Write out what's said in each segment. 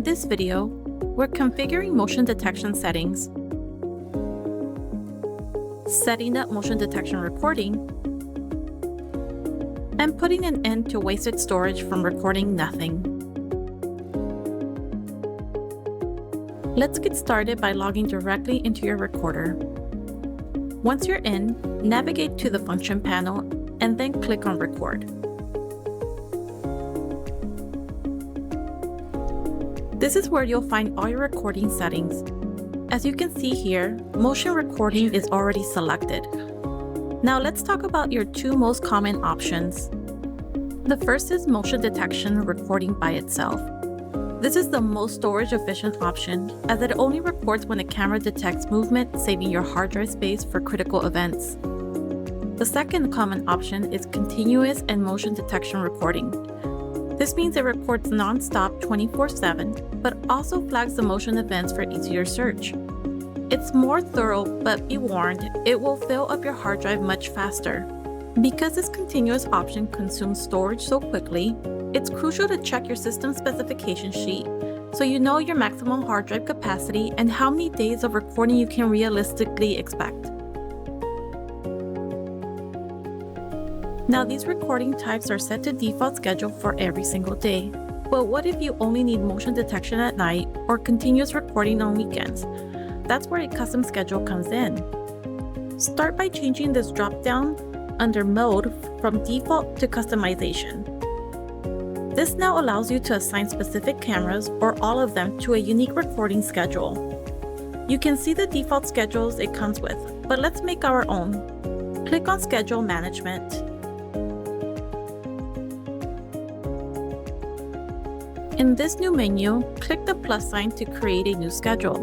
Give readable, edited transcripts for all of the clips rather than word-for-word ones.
this video, we're configuring motion detection settings, setting up motion detection recording, and putting an end to wasted storage from recording nothing. Let's get started by logging directly into your recorder. Once you're in, navigate to the function panel and then click on Record. This is where you'll find all your recording settings. As you can see here, motion recording is already selected. Now let's talk about your two most common options. The first is motion detection recording by itself. This is the most storage efficient option as it only records when the camera detects movement, saving your hard drive space for critical events. The second common option is continuous and motion detection recording. This means it records non-stop 24/7, but also flags the motion events for easier search. It's more thorough, but be warned, it will fill up your hard drive much faster. Because this continuous option consumes storage so quickly, it's crucial to check your system specification sheet so you know your maximum hard drive capacity and how many days of recording you can realistically expect. Now these recording types are set to default schedule for every single day. But what if you only need motion detection at night or continuous recording on weekends? That's where a custom schedule comes in. Start by changing this drop-down under Mode from Default to Customization. This now allows you to assign specific cameras or all of them to a unique recording schedule. You can see the default schedules it comes with, but let's make our own. Click on Schedule Management. In this new menu, click the plus sign to create a new schedule.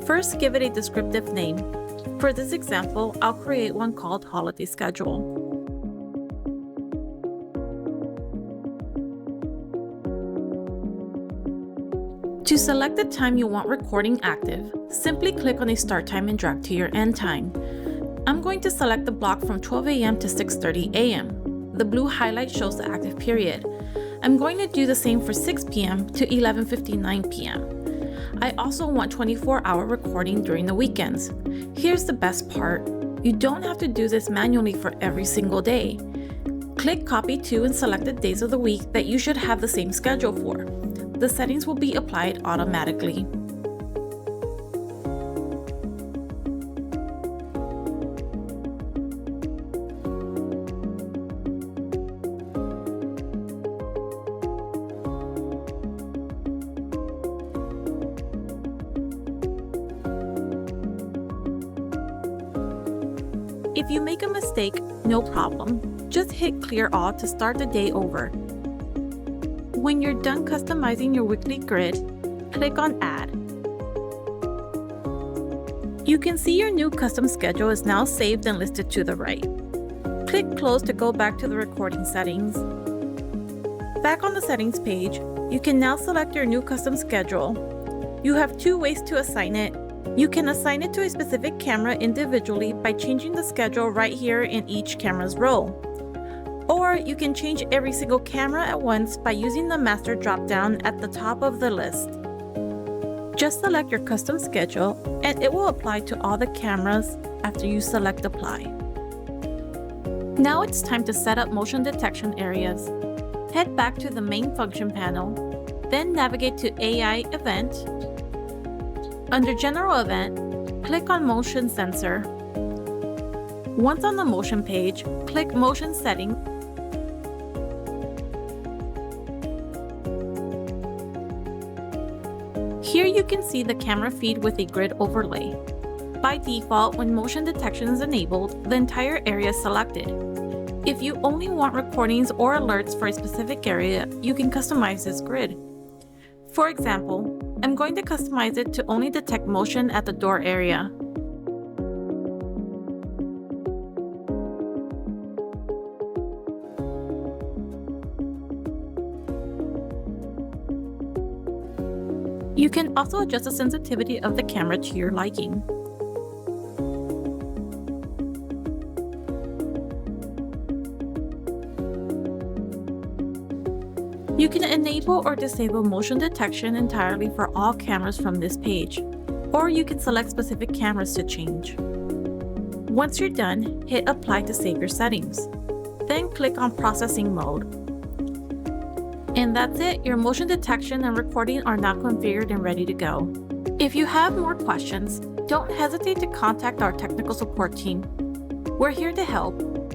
First, give it a descriptive name. For this example, I'll create one called Holiday Schedule. To select the time you want recording active, simply click on a start time and drag to your end time. I'm going to select the block from 12 a.m. to 6:30 a.m. The blue highlight shows the active period. I'm going to do the same for 6 p.m. to 11:59 p.m. I also want 24-hour recording during the weekends. Here's the best part. You don't have to do this manually for every single day. Click Copy to and select the days of the week that you should have the same schedule for. The settings will be applied automatically. If you make a mistake, no problem. Just hit Clear All to start the day over. When you're done customizing your weekly grid, click on Add. You can see your new custom schedule is now saved and listed to the right. Click Close to go back to the recording settings. Back on the settings page, you can now select your new custom schedule. You have two ways to assign it. You can assign it to a specific camera individually by changing the schedule right here in each camera's row. Or you can change every single camera at once by using the master drop-down at the top of the list. Just select your custom schedule and it will apply to all the cameras after you select Apply. Now it's time to set up motion detection areas. Head back to the main function panel, then navigate to AI Event. Under General Event, click on Motion Sensor. Once on the motion page, click Motion Setting. Here you can see the camera feed with a grid overlay. By default, when motion detection is enabled, the entire area is selected. If you only want recordings or alerts for a specific area, you can customize this grid. For example, I'm going to customize it to only detect motion at the door area. You can also adjust the sensitivity of the camera to your liking. You can enable or disable motion detection entirely for all cameras from this page, or you can select specific cameras to change. Once you're done, hit Apply to save your settings. Then click on Processing Mode. And that's it, your motion detection and recording are now configured and ready to go. If you have more questions, don't hesitate to contact our technical support team. We're here to help.